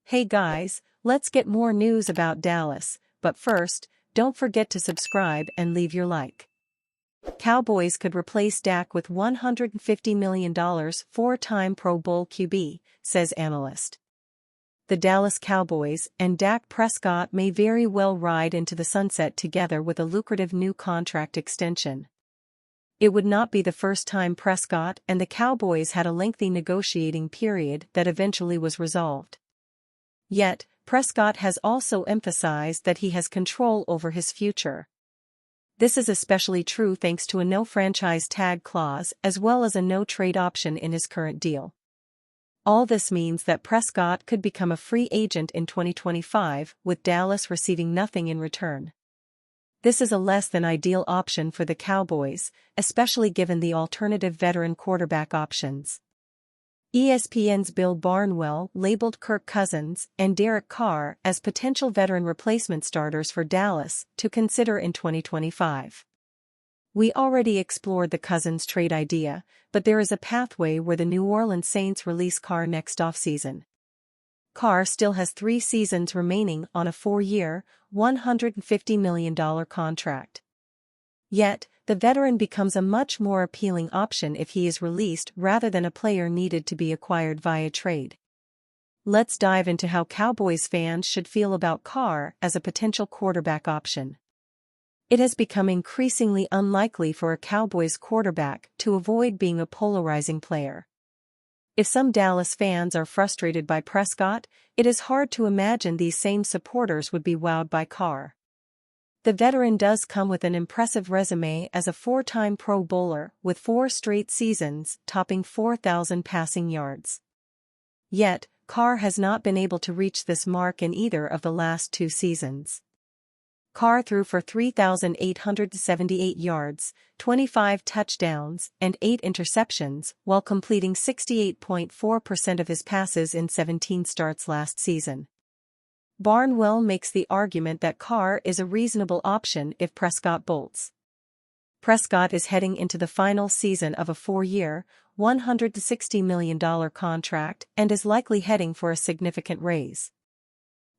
Hey guys, let's get more news about Dallas, but first, don't forget to subscribe and leave your like. Cowboys could replace Dak with $150 million four-time Pro Bowl QB, says analyst. The Dallas Cowboys and Dak Prescott may very well ride into the sunset together with a lucrative new contract extension. It would not be the first time Prescott and the Cowboys had a lengthy negotiating period that eventually was resolved. Yet, Prescott has also emphasized that he has control over his future. This is especially true thanks to a no-franchise tag clause as well as a no-trade option in his current deal. All this means that Prescott could become a free agent in 2025, with Dallas receiving nothing in return. This is a less than ideal option for the Cowboys, especially given the alternative veteran quarterback options. ESPN's Bill Barnwell labeled Kirk Cousins and Derek Carr as potential veteran replacement starters for Dallas to consider in 2025. We already explored the Cousins trade idea, but there is a pathway where the New Orleans Saints release Carr next offseason. Carr still has 3 seasons remaining on a 4-year, $150 million contract. Yet, the veteran becomes a much more appealing option if he is released rather than a player needed to be acquired via trade. Let's dive into how Cowboys fans should feel about Carr as a potential quarterback option. It has become increasingly unlikely for a Cowboys quarterback to avoid being a polarizing player. If some Dallas fans are frustrated by Prescott, it is hard to imagine these same supporters would be wowed by Carr. The veteran does come with an impressive resume as a 4-time Pro Bowler with 4 straight seasons topping 4,000 passing yards. Yet, Carr has not been able to reach this mark in either of the last 2 seasons. Carr threw for 3,878 yards, 25 touchdowns, and 8 interceptions while completing 68.4% of his passes in 17 starts last season. Barnwell makes the argument that Carr is a reasonable option if Prescott bolts. Prescott is heading into the final season of a 4-year, $160 million contract and is likely heading for a significant raise.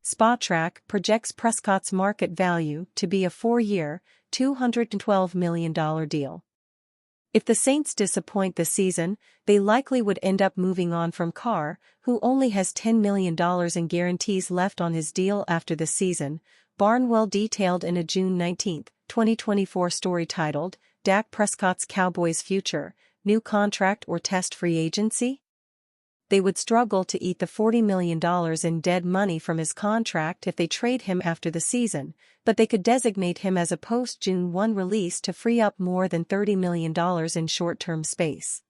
Spotrac projects Prescott's market value to be a 4-year, $212 million deal. If the Saints disappoint this season, they likely would end up moving on from Carr, who only has $10 million in guarantees left on his deal after the season, Barnwell detailed in a June 19, 2024 story titled, Dak Prescott's Cowboys Future, New Contract or Test Free Agency? They would struggle to eat the $40 million in dead money from his contract if they trade him after the season, but they could designate him as a post-June 1 release to free up more than $30 million in short-term space.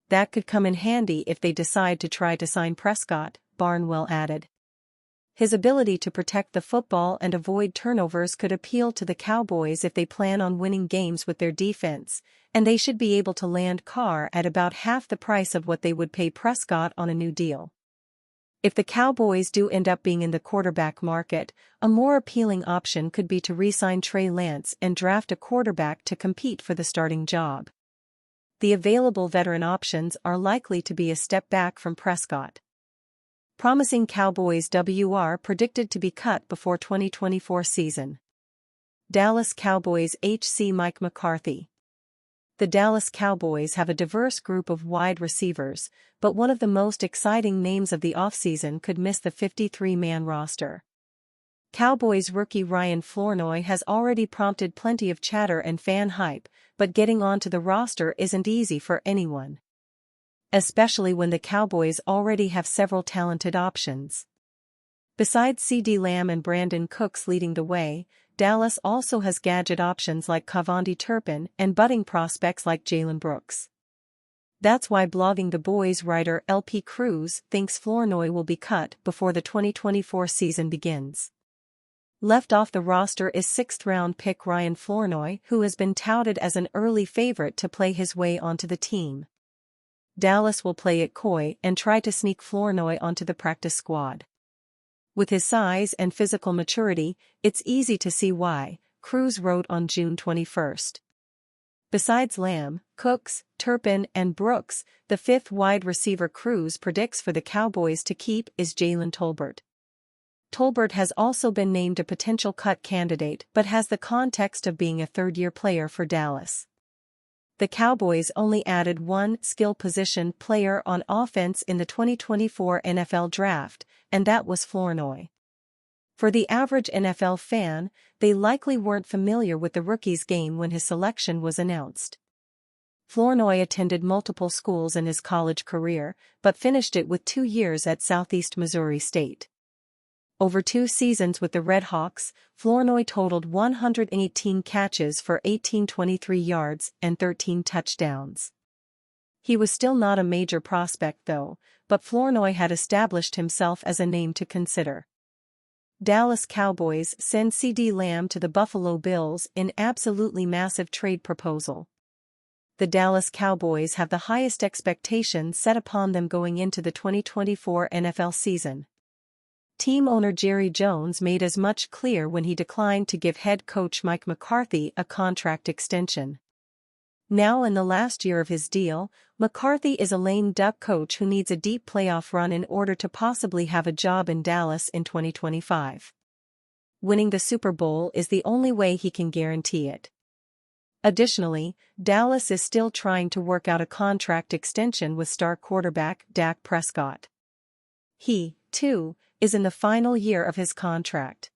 That could come in handy if they decide to try to sign Prescott, Barnwell added. His ability to protect the football and avoid turnovers could appeal to the Cowboys if they plan on winning games with their defense, and they should be able to land Carr at about half the price of what they would pay Prescott on a new deal. If the Cowboys do end up being in the quarterback market, a more appealing option could be to re-sign Trey Lance and draft a quarterback to compete for the starting job. The available veteran options are likely to be a step back from Prescott. Promising Cowboys WR predicted to be cut before 2024 season. Dallas Cowboys HC Mike McCarthy. The Dallas Cowboys have a diverse group of wide receivers, but one of the most exciting names of the offseason could miss the 53-man roster. Cowboys rookie Ryan Flournoy has already prompted plenty of chatter and fan hype, but getting onto the roster isn't easy for anyone. Especially when the Cowboys already have several talented options. Besides CeeDee Lamb and Brandon Cooks leading the way, Dallas also has gadget options like Kavonde Turpin and budding prospects like Jalen Brooks. That's why Blogging the Boys writer LP Cruz thinks Flournoy will be cut before the 2024 season begins. Left off the roster is 6th-round pick Ryan Flournoy, who has been touted as an early favorite to play his way onto the team. Dallas will play it coy and try to sneak Flournoy onto the practice squad. With his size and physical maturity, it's easy to see why, Cruz wrote on June 21. Besides Lamb, Cooks, Turpin and Brooks, the fifth wide receiver Cruz predicts for the Cowboys to keep is Jalen Tolbert. Tolbert has also been named a potential cut candidate but has the context of being a third-year player for Dallas. The Cowboys only added one skill position player on offense in the 2024 NFL Draft, and that was Flournoy. For the average NFL fan, they likely weren't familiar with the rookie's game when his selection was announced. Flournoy attended multiple schools in his college career, but finished it with 2 years at Southeast Missouri State. Over 2 seasons with the Redhawks, Flournoy totaled 118 catches for 1,823 yards and 13 touchdowns. He was still not a major prospect though, but Flournoy had established himself as a name to consider. Dallas Cowboys send Ceedee Lamb to the Buffalo Bills in absolutely massive trade proposal. The Dallas Cowboys have the highest expectations set upon them going into the 2024 NFL season. Team owner Jerry Jones made as much clear when he declined to give head coach Mike McCarthy a contract extension. Now in the last year of his deal, McCarthy is a lame duck coach who needs a deep playoff run in order to possibly have a job in Dallas in 2025. Winning the Super Bowl is the only way he can guarantee it. Additionally, Dallas is still trying to work out a contract extension with star quarterback Dak Prescott. He, too, is in the final year of his contract.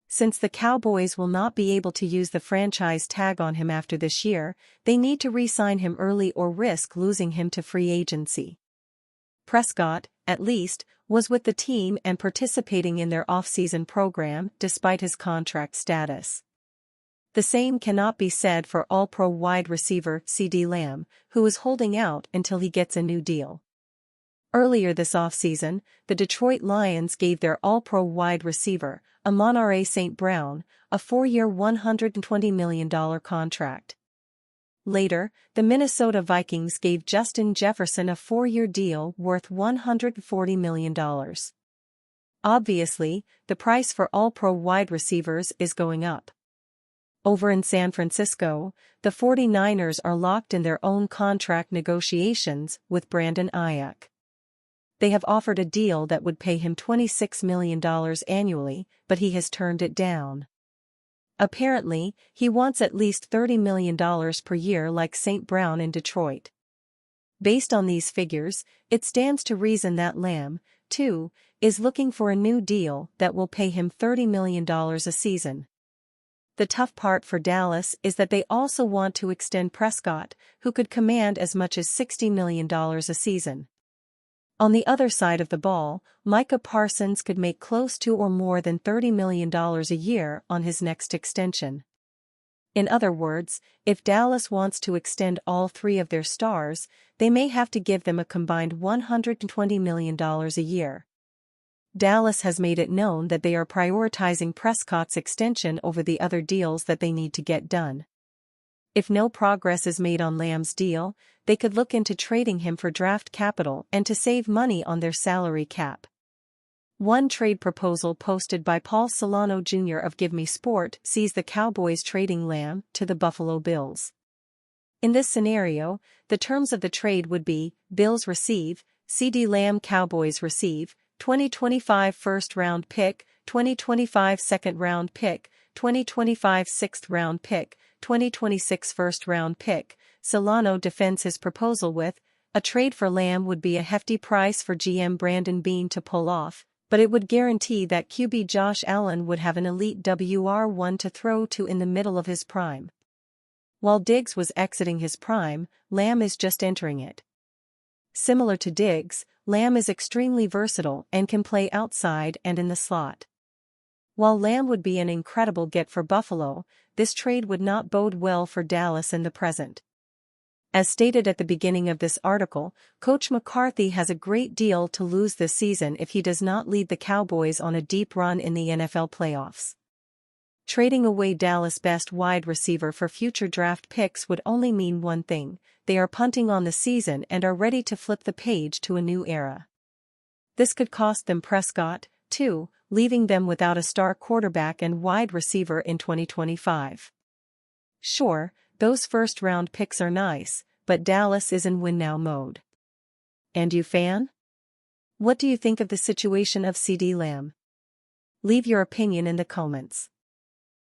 Since the Cowboys will not be able to use the franchise tag on him after this year, they need to re-sign him early or risk losing him to free agency. Prescott, at least, was with the team and participating in their off-season program despite his contract status. The same cannot be said for All-Pro wide receiver Ceedee Lamb, who is holding out until he gets a new deal. Earlier this offseason, the Detroit Lions gave their All-Pro wide receiver, Amon-Ra St. Brown, a 4-year $120 million contract. Later, the Minnesota Vikings gave Justin Jefferson a 4-year deal worth $140 million. Obviously, the price for All-Pro wide receivers is going up. Over in San Francisco, the 49ers are locked in their own contract negotiations with Brandon Ayuk. They have offered a deal that would pay him $26 million annually, but he has turned it down. Apparently, he wants at least $30 million per year like St. Brown in Detroit. Based on these figures, it stands to reason that Lamb, too, is looking for a new deal that will pay him $30 million a season. The tough part for Dallas is that they also want to extend Prescott, who could command as much as $60 million a season. On the other side of the ball, Micah Parsons could make close to or more than $30 million a year on his next extension. In other words, if Dallas wants to extend all 3 of their stars, they may have to give them a combined $120 million a year. Dallas has made it known that they are prioritizing Prescott's extension over the other deals that they need to get done. If no progress is made on Lamb's deal, they could look into trading him for draft capital and to save money on their salary cap. One trade proposal posted by Paul Solano Jr. of Give Me Sport sees the Cowboys trading Lamb to the Buffalo Bills. In this scenario, the terms of the trade would be: Bills receive, Ceedee Lamb, Cowboys receive, 2025 first-round pick, 2025 second-round pick, 2025 sixth-round pick, 2026 first-round pick. Solano defends his proposal with, a trade for Lamb would be a hefty price for GM Brandon Beane to pull off, but it would guarantee that QB Josh Allen would have an elite WR1 to throw to in the middle of his prime. While Diggs was exiting his prime, Lamb is just entering it. Similar to Diggs, Lamb is extremely versatile and can play outside and in the slot. While Lamb would be an incredible get for Buffalo, this trade would not bode well for Dallas in the present. As stated at the beginning of this article, Coach McCarthy has a great deal to lose this season if he does not lead the Cowboys on a deep run in the NFL playoffs. Trading away Dallas' best wide receiver for future draft picks would only mean one thing: they are punting on the season and are ready to flip the page to a new era. This could cost them Prescott, too, leaving them without a star quarterback and wide receiver in 2025. Sure, Those first-round picks are nice, but Dallas is in win-now mode. And you, fan? What do you think of the situation of CeeDee Lamb? Leave your opinion in the comments.